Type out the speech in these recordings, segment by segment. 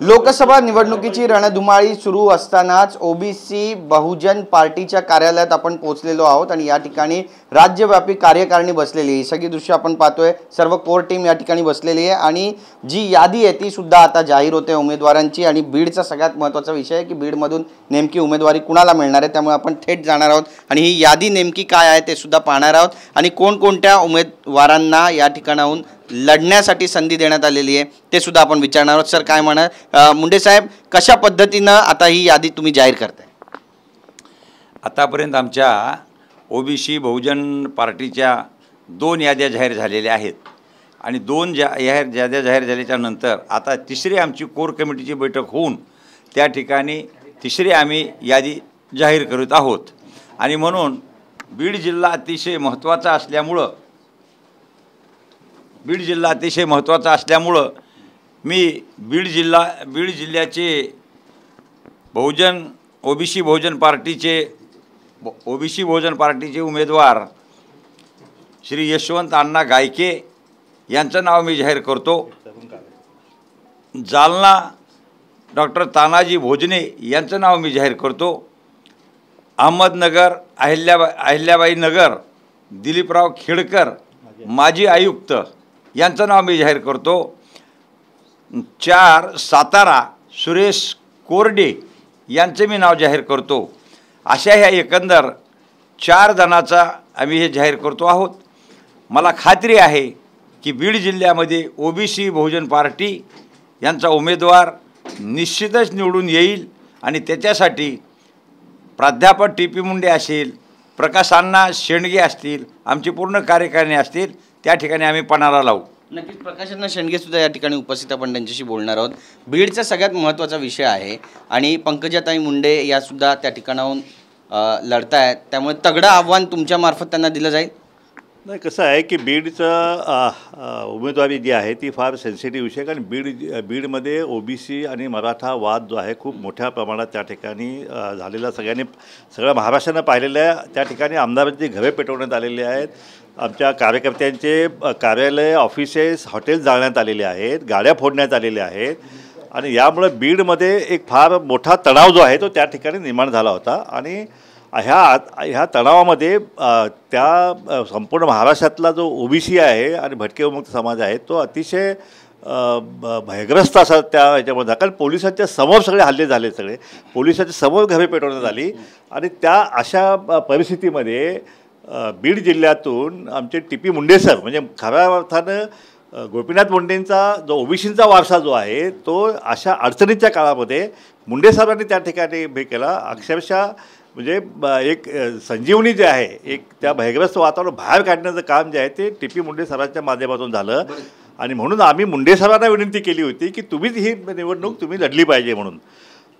लोकसभा निवडणुकीची रणधुमाळी सुरू असतानाच ओबीसी बहुजन पार्टीच्या कार्यालयात आपण पोहोचलेलो आहोत आणि या ठिकाणी राज्यव्यापी कार्यकारिणी बसलेली आहे। सगळी दृश्य आपण पाहतोय, सर्व कोर टीम या ठिकाणी बसलेली आहे आणि जी यादी आहे ती सुद्धा आता जाहीर होते उमेदवारांची। आणि बीडचा सगळ्यात महत्त्वाचा विषय आहे की बीडमधून नेमकी उमेदवारी कुणाला मिळणार आहे, त्यामुळे आपण थेट जाणार आहोत आणि ही यादी नेमकी काय आहे ते सुद्धा पाहणार आहोत आणि कोणकोणत्या उमेदवारांना या ठिकाणाहून लढण्यासाठी संधी देण्यात आलेली आहे ते सुद्धा आपण विचारणार आहोत। सर, काय म्हणा मुंडे साहेब, कशा पद्धतीने आता ही यादी तुम्ही जाहीर करताय? आतापर्यंत आमच्या ओबीसी बहुजन पार्टीच्या 2 याद्या जाहीर झालेल्या आहेत आणि 2 याद्या जाहीर झाल्याच्या नंतर आता तिसरी आमची कोर कमिटीची बैठक होऊन त्या ठिकाणी तिसरी आम्ही यादी जाहीर करत आहोत। आणि म्हणून बीड जिल्हा अतिशय महत्त्वाचा असल्यामुळं मी बीड जिल्ह्याचे ओबीसी बहुजन पार्टीचे उमेदवार श्री यशवंत अण्णा गायके यांचं नाव मी जाहीर करतो। जालना डॉक्टर तानाजी भोजने यांचं नाव मी जाहीर करतो। अहमदनगर अहिल्याबाई नगर दिलीपराव खेडकर माजी आयुक्त यांचं नाव मी जाहीर करतो। 4 सातारा सुरेश कोरडे यांचे मी नाव जाहीर करतो। अशा ह्या एकंदर 4 जणांचा आम्ही हे जाहीर करतो आहोत। मला खात्री आहे की बीड जिल्ह्यामध्ये ओबीसी बहुजन पार्टी यांचा उमेदवार निश्चितच निवडून येईल आणि त्याच्यासाठी प्राध्यापक टी पी मुंडे असेल, प्रकाश अण्णा शेंडगे असतील, आमची पूर्ण कार्यकारिणी असतील, त्या ठिकाणी आम्ही पणाला लावू। नक्कीच प्रकाश अण्णा शेंडगे सुद्धा या ठिकाणी उपस्थित, आपण त्यांच्याशी बोलणार आहोत। बीडचा सगळ्यात महत्त्वाचा विषय आहे आणि पंकजाताई मुंडे या सुद्धा त्या ठिकाणाहून लढतायत, त्यामुळे तगडं आव्हान तुमच्या मार्फत त्यांना दिलं जाईल। नाही, कसं आहे की बीडचं उमेदवारी जी आहे ती फार सेन्सिटिव्ह विषय, कारण बीडमध्ये ओबीसी आणि मराठा वाद जो आहे खूप मोठ्या प्रमाणात त्या ठिकाणी झालेला सगळ्या महाराष्ट्रानं पाहिलेलं आहे। त्या ठिकाणी आमदारांची घरे पेटवण्यात आलेली आहेत, आमच्या कार्यकर्त्यांचे कार्यालय, ऑफिसेस, हॉटेल्स जाळण्यात आलेले आहेत, गाड्या फोडण्यात आलेल्या आहेत आणि यामुळे बीडमध्ये एक फार मोठा तणाव जो आहे तो त्या ठिकाणी निर्माण झाला होता। आणि ह्या तणावामध्ये त्या संपूर्ण महाराष्ट्रातला जो ओबीसी आहे आणि भटके विमुक्त समाज आहे तो अतिशय भयग्रस्त असा त्या ह्याच्यामध्ये, कारण पोलिसांच्या समोर सगळे हल्ले झाले, सगळे पोलिसांच्या समोर घरे पेटवण्यात आली आणि त्या अशा परिस्थितीमध्ये बीड जिल्ह्यातून आमचे टी पी मुंडे सर, म्हणजे खऱ्या अर्थानं गोपीनाथ मुंडेंचा जो ओबीसींचा वारसा जो आहे तो अशा अडचणीच्या काळामध्ये मुंडे साहेबांनी त्या ठिकाणी हे केला। अक्षरशः म्हणजे एक संजीवनी जे आहे, एक त्या भयग्रस्त वातावरण बाहेर काढण्याचं काम जे आहे ते टी पी मुंडे सरांच्या माध्यमातून झालं आणि म्हणून आम्ही मुंडे सरांना विनंती केली होती की तुम्हीच ही निवडणूक तुम्ही लढली पाहिजे म्हणून।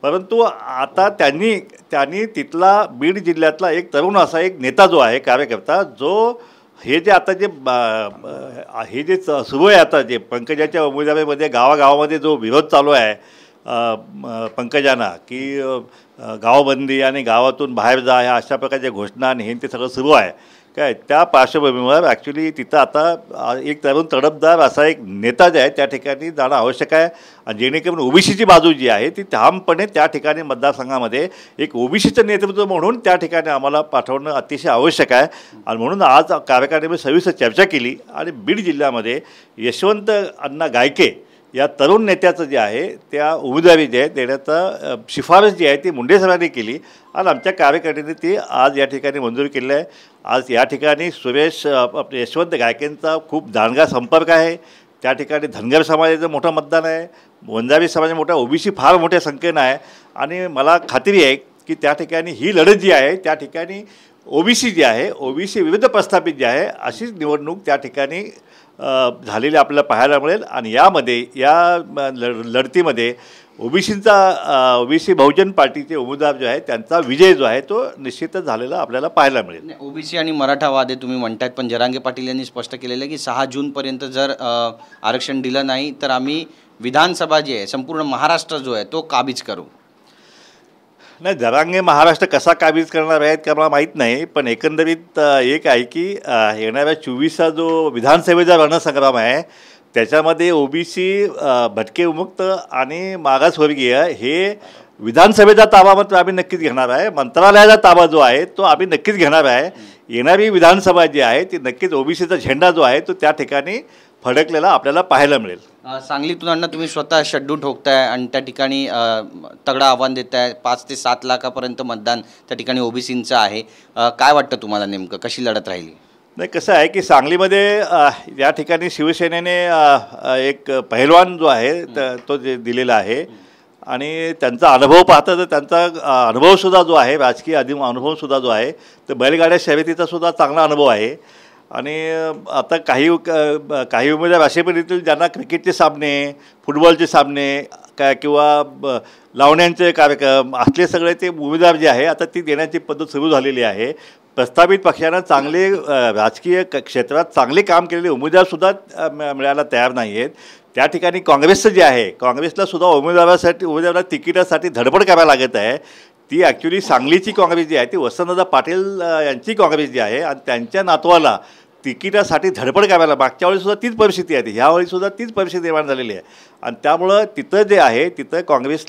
परंतु आता त्यांनी तिथला बीड जिल्ह्यातला एक तरुण असा एक नेता जो आहे, कार्यकर्ता, जो हे जे आता हे जे सुरू आहे, आता जे पंकजाच्या उमेदवारीमध्ये गावागावामध्ये जो विरोध चालू आहे पंकजांना की गावबंदी आणि गावातून बाहेर जा, ह्या अशा प्रकारच्या घोषणा आणि हे ते सगळं सुरू आहे काय, त्या पार्श्वभूमीवर ॲक्च्युली तिथं आता एक तरुण तडफदार असा एक नेता जे आहे त्या ठिकाणी जाणं आवश्यक आहे आणि जेणेकरून ओबीसीची बाजू जी आहे ती ठामपणे त्या ठिकाणी मतदारसंघामध्ये एक ओबीसीचं नेतृत्व म्हणून त्या ठिकाणी आम्हाला पाठवणं अतिशय आवश्यक आहे। आणि म्हणून आज कार्यकारिणीमध्ये सविस्तर चर्चा केली आणि बीड जिल्ह्यामध्ये यशवंत अण्णा गायके या तरुण नेत्याचं जे आहे त्या उमेदवारी जी आहे देण्याचा शिफारस जी आहे ती मुंडे सरांनी केली आणि आमच्या कार्यकारिणीने ती आज या ठिकाणी मंजूर केली आहे। आज या ठिकाणी यशवंत गायकेंचा खूप दांडगा संपर्क आहे, त्या ठिकाणी धनगर समाजाचं मोठं मतदान आहे, वंजारी समाज मोठा, ओबीसी फार मोठ्या संख्येनं आहे आणि मला खात्री आहे की त्या ठिकाणी ही लढत जी आहे त्या ठिकाणी ओबीसी जी आहे, ओबीसी विरुद्ध प्रस्थापित जी आहे, अशीच निवडणूक त्या ठिकाणी झालेली आपल्याला पाहायला मिळेल। आणि या लढतीमध्ये ओबीसी बहुजन पार्टीचे उमेदवार जो आहे त्यांचा विजय जो आहे तो निश्चितच झालेला आपल्याला पाहायला मिळेल। ओबीसी आणि मराठा वाद तुम्ही म्हणतायत, पण जरांगे पाटील यांनी स्पष्ट केलेलं आहे की 6 जूनपर्यंत जर आरक्षण दिलं नाही तर आम्ही विधानसभा जी आहे संपूर्ण महाराष्ट्र जो आहे तो काबीज करू। नाही, जरांगे महाराष्ट्र कसा काबीज करणार आहेत का मला माहीत नाही, पण एकंदरीत एक आहे की येणाऱ्या 24चा जो विधानसभेचा रणसंग्राम आहे त्याच्यामध्ये ओबीसी, भटके विमुक्त आणि मागासवर्गीय हे विधानसभेचा ताबा मात्र आम्ही नक्कीच घेणार आहे. मंत्रालयाचा ताबा जो आहे तो आम्ही नक्कीच घेणार आहे. येणारी विधानसभा जी आहे ती नक्कीच ओबीसीचा झेंडा जो आहे तो त्या ठिकाणी फडकलेला आपल्याला पाहायला मिळेल. सांगलीतून अण्णा तुम्ही स्वतः शड्डू ठोकताय आणि त्या ठिकाणी तगडं आव्हान देताय. 5 ते 7 लाखापर्यंत मतदान त्या ठिकाणी ओबीसींचं आहे. काय वाटतं तुम्हाला नेमकं कशी लढत राहिली? नाही, कसं आहे की सांगलीमध्ये या ठिकाणी शिवसेनेने एक पहिलवान जो आहे तो जे दिलेला आहे आणि त्यांचा अनुभव पाहता तर त्यांचा अनुभवसुद्धा जो आहे, राजकीय अनुभवसुद्धा जो आहे तर बैलगाड्या शर्यतीचासुद्धा चांगला अनुभव आहे. आणि आता काही उमेदवार असे पण येतील ज्यांना क्रिकेटचे सामने, फुटबॉलचे सामने किंवा लावण्यांचे कार्यक्रम असले सगळे ते उमेदवार जे आहे आता ती देण्याची पद्धत सुरू झालेली आहे. प्रस्थापित पक्षानं चांगले राजकीय क्षेत्रात चांगले काम केलेले उमेदवारसुद्धा मिळायला तयार नाही आहेत. त्या ठिकाणी काँग्रेसचं जे आहे, काँग्रेसलासुद्धा उमेदवाराला तिकिटासाठी धडपड करायला लागत आहे. ती ॲक्च्युली सांगलीची काँग्रेस जी आहे ती वसंतदादा पाटील यांची काँग्रेस जी आहे आणि त्यांच्या नातवाला तिकिटासाठी धडपड करायला मागच्या वेळीसुद्धा तीच परिस्थिती आहे. ह्यावेळीसुद्धा तीच परिस्थिती निर्माण झालेली आहे. आणि त्यामुळं तिथं जे आहे तिथं काँग्रेस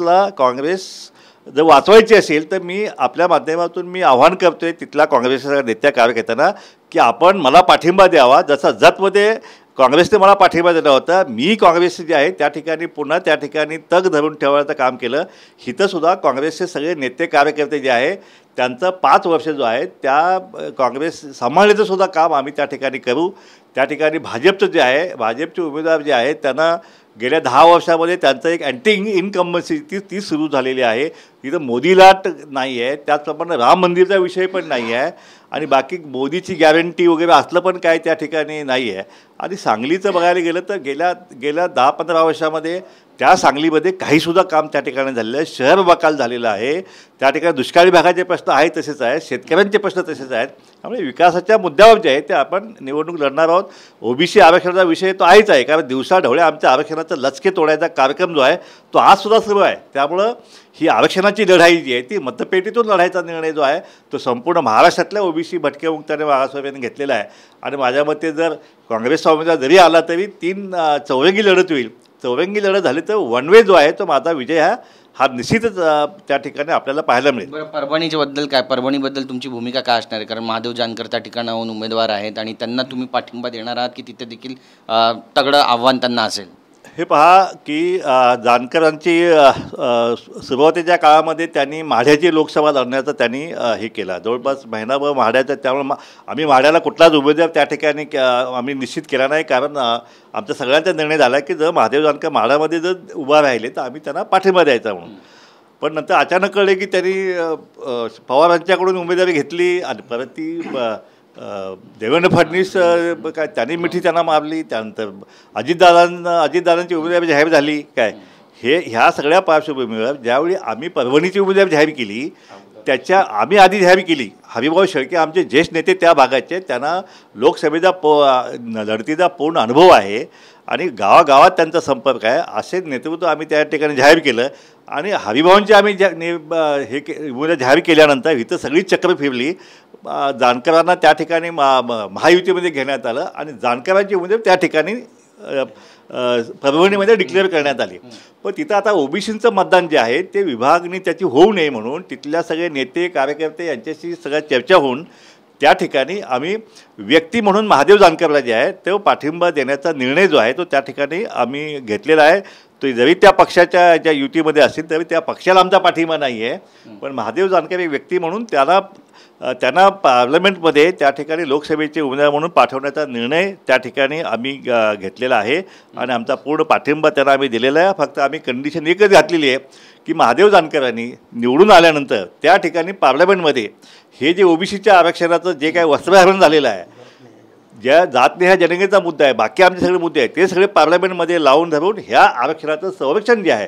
जर वाचवायची असेल तर मी आपल्या माध्यमातून मी आव्हान करतो आहे तिथल्या काँग्रेसच्या नेत्या कार्यकर्त्यांना की आपण मला पाठिंबा द्यावा. जसा जतमध्ये काँग्रेसने मला पाठिंबा दिला होता, मी काँग्रेस जे आहे त्या ठिकाणी पुन्हा त्या ठिकाणी तग धरून ठेवायचं काम केलं. इथंसुद्धा काँग्रेसचे सगळे नेते कार्यकर्ते जे आहे त्यांचं 5 वर्ष जो आहे त्या काँग्रेस सांभाळण्याचं सुद्धा काम आम्ही त्या ठिकाणी करू. त्या ठिकाणी भाजपचं जे आहे, भाजपचे उमेदवार जे आहेत त्यांना गेल्या 10 वर्षामध्ये त्यांचं एक अँटी इनकम्बन्सी ती सुरू झालेली आहे. तिथं मोदी लाट नाही आहे, त्याचप्रमाणे राम मंदिरचा विषय पण नाही आहे आणि बाकी मोदीची गॅरंटी वगैरे असलं पण काय त्या ठिकाणी नाही आहे. आणि सांगलीचं बघायला गेलं तर गेल्या 10-15 वर्षामध्ये त्या सांगलीमध्ये काहीसुद्धा काम त्या ठिकाणी झालेलं आहे. शहर बकाल झालेलं आहे. त्या ठिकाणी दुष्काळी भागाचे प्रश्न आहेत तसेच आहेत, शेतकऱ्यांचे प्रश्न तसेच आहेत. त्यामुळे विकासाच्या मुद्द्यावर जे आहे ते आपण निवडणूक लढणार आहोत. ओबीसी आरक्षणाचा विषय तो आहेच आहे, कारण दिवसाढवळे आमच्या आरक्षणाचं लचके तोडायचा कार्यक्रम जो आहे तो आजसुद्धा सुरू आहे. त्यामुळं ही आरक्षणाची लढाई जी आहे ती मतपेटीतून लढायचा निर्णय जो आहे तो संपूर्ण महाराष्ट्रातल्या ओबीसी, भटके मुक्त आणि मागासवर्गीयांनी घेतलेला आहे. आणि माझ्या मते जर काँग्रेसचा उमेदवार जरी आला तरी 3 चौरंगी लढत होईल. चौरंगी लढत झाली तर वन वे जो आहे तो माझा विजय हा निश्चितच त्या ठिकाणी आपल्याला पाहायला मिळेल. बरं, परभणीच्याबद्दल काय, परभणीबद्दल तुमची भूमिका काय असणार आहे? कारण महादेव जानकर त्या ठिकाणाहून उमेदवार आहेत आणि त्यांना तुम्ही पाठिंबा देणार आहात की तिथे देखील तगडं आव्हान त्यांना असेल? हे पहा की जानकरांची सुरुवातीच्या काळामध्ये त्यांनी माढ्याची लोकसभा लढण्याचं त्यांनी हे केलं, जवळपास महिनाभर माढ्याचं. त्यामुळे आम्ही माढ्याला कुठलाच उमेदवार त्या ठिकाणी आम्ही निश्चित केला नाही, कारण आमचा सगळ्यांचा निर्णय झाला की जर महादेव जानकर माढ्यामध्ये जर उभा राहिले तर आम्ही त्यांना पाठिंबा द्यायचा म्हणून. पण नंतर अचानक कळले की त्यांनी पवारांच्याकडून उमेदवारी घेतली आणि परत ती देवेंद्र फडणवीस काय त्यांनी मिठी त्यांना मारली. त्यानंतर अजितदादांची उमेदवारी जाहीर झाली. ह्या सगळ्या पार्श्वभूमीवर ज्यावेळी आम्ही परभणीची उमेदवारी जाहीर केली आम्ही आधी जाहीर केली. हरिभाऊ शेळके आमचे ज्येष्ठ नेते त्या भागाचे, त्यांना लोकसभेचा लढतीचा पूर्ण अनुभव आहे आणि गावागावात त्यांचा संपर्क आहे. असे नेतृत्व आम्ही त्या ठिकाणी जाहीर केलं आणि हरिभाऊंची आम्ही उमेदवार जाहीर केल्यानंतर इथं सगळी चक्र फिरली. जानकरांना त्या ठिकाणी महायुतीमध्ये घेण्यात आलं आणि जानकरांची उमेदवारी त्या ठिकाणी परभणीमध्ये डिक्लेअर करण्यात आली. पण तिथं आता ओबीसीचं मतदान जे आहे ते विभागणी त्याची होऊ नये म्हणून तिथल्या सगळे नेते कार्यकर्ते यांच्याशी सगळ्या चर्चा होऊन त्या ठिकाणी आम्ही व्यक्ती म्हणून महादेव जानकरला जे आहे तो पाठिंबा देण्याचा निर्णय जो आहे तो त्या ठिकाणी आम्ही घेतलेला आहे. तो जरी त्या पक्षाच्या ज्या युतीमध्ये असतील तरी त्या पक्षाला आमचा पाठिंबा नाही आहे, पण महादेव जानकर एक व्यक्ती म्हणून त्यांना पार्लमेंटमध्ये त्या ठिकाणी लोकसभेचे उमेदवार म्हणून पाठवण्याचा निर्णय त्या ठिकाणी आम्ही घेतलेला आहे आणि आमचा पूर्ण पाठिंबा त्यांना आम्ही दिलेला आहे. फक्त आम्ही कंडिशन एकच घातलेली आहे की महादेव जानकरांनी निवडून आल्यानंतर त्या ठिकाणी पार्लमेंटमध्ये हे जे ओबीसीच्या आरक्षणाचं जे काही वस्त्रहरण झालेलं आहे, ज्या जातनिहाय जनगणनेचा मुद्दा आहे, बाकी आमचे सगळे मुद्दे आहेत ते सगळे पार्लमेंटमध्ये लावून धरून ह्या आरक्षणाचं संरक्षण जे आहे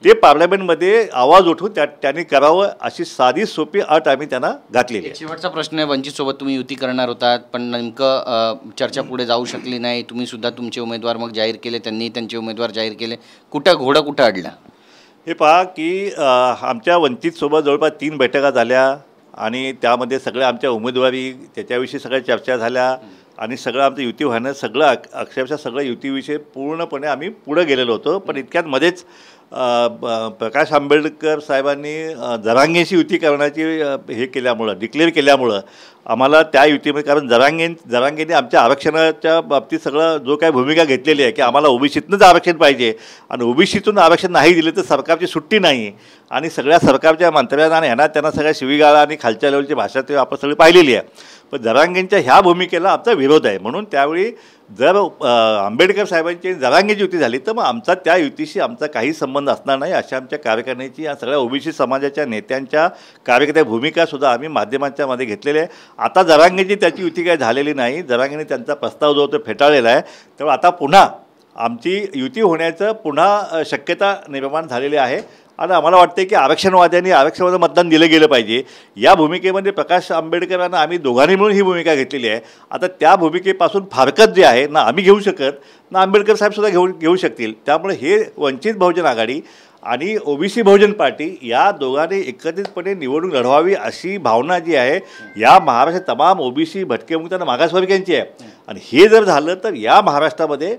ते पार्लमेंटमध्ये आवाज उठवून त्यांनी करावं अशी साधी सोपी अट आम्ही त्यांना घातलेली आहे. शेवटचा प्रश्न आहे, वंचितसोबत तुम्ही युती करणार होतात पण नेमकं चर्चा पुढे जाऊ शकली नाही. तुम्ही सुद्धा तुमचे उमेदवार मग जाहीर केले, त्यांनी त्यांचे उमेदवार जाहीर केले. घोडा कुठं अडला? हे पहा की आमच्या वंचितसोबत जवळपास 3 बैठका झाल्या आणि त्यामध्ये सगळ्या आमच्या उमेदवारी त्याच्याविषयी सगळ्या चर्चा झाल्या आणि सगळं आमचं युती व्हायनं सगळं अक्षरशः सगळं युतीविषयी पूर्णपणे आम्ही पुढं गेलेलो होतो. पण इतक्यात मध्येच प्रकाश आंबेडकर साहेबांनी जरांगेशी युती करण्याची हे केल्यामुळं डिक्लेअर केल्यामुळं आम्हाला त्या युतीमध्ये, कारण जरांगेने आमच्या आरक्षणाच्या बाबतीत सगळं जो काही भूमिका घेतलेली आहे की आम्हाला ओबीसीतूनच आरक्षण पाहिजे आणि ओबीसीतून आरक्षण नाही दिले तर सरकारची सुट्टी नाही, आणि सगळ्या सरकारच्या मंत्र्यांना आणि ह्यांना त्यांना सगळ्या शिवीगाळा आणि खालच्या लेवलची भाषा ते आपण सगळी पाहिलेली आहे. पण जरांगेंच्या ह्या भूमिकेला आमचा विरोध आहे. म्हणून त्यावेळी जर आंबेडकर साहेबांची जरांगेची युती झाली तर मग आमचा त्या युतीशी आमचा काही संबंध असणार नाही, अशा आमच्या कार्यकारिणीची या सगळ्या ओबीसी समाजाच्या नेत्यांच्या कार्यकर्त्या भूमिकासुद्धा आम्ही माध्यमांच्या मध्ये घेतलेली आहे. आता जरांगेची त्याची युती काही झालेली नाही, जरांगेने त्यांचा प्रस्ताव जो तो फेटाळलेला आहे. त्यामुळे आता पुन्हा आमची युती होण्याचं पुन्हा शक्यता निर्माण झालेली आहे. आणि आम्हाला वाटतं की आरक्षणवाद्यांनी आरक्षणाचं मतदान दिलं गेलं पाहिजे. या भूमिकेमध्ये प्रकाश आंबेडकरांना आम्ही दोघांनी मिळून ही भूमिका घेतलेली आहे. आता त्या भूमिकेपासून फारकत जे आहे ना आम्ही घेऊ शकत ना आंबेडकर साहेबसुद्धा घेऊ शकतील. त्यामुळे हे वंचित बहुजन आघाडी आणि ओबीसी बहुजन पार्टी या दोघांनी एकत्रितपणे निवडणूक लढवावी अशी भावना जी आहे या महाराष्ट्रात तमाम ओबीसी भटकेमुक्त आणि मागासवर्गीयांची आहे. आणि हे जर झालं तर या महाराष्ट्रामध्ये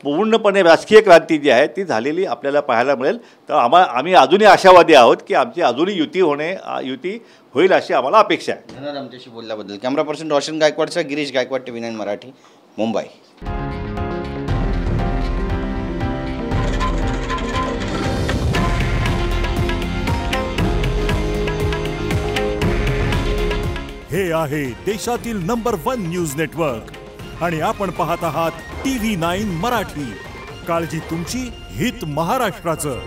पूर्णपणे राजकीय क्रांती जी आहे ती झालेली आपल्याला पाहायला मिळेल. तर आम्ही अजूनही आशावादी आहोत की आमची अजूनही युती होईल अशी आम्हाला अपेक्षा आहे. धन्यवाद आमच्याशी बोलल्याबद्दल. कॅमेरा पर्सन रोशन गायकवाडचा गिरीश गायकवाड, TV9 मराठी, मुंबई. हे आहे देशातील नंबर 1 न्यूज नेटवर्क आणि आपण पाहत आहात TV9 मराठी. काळजी तुमची, हित महाराष्ट्राचं.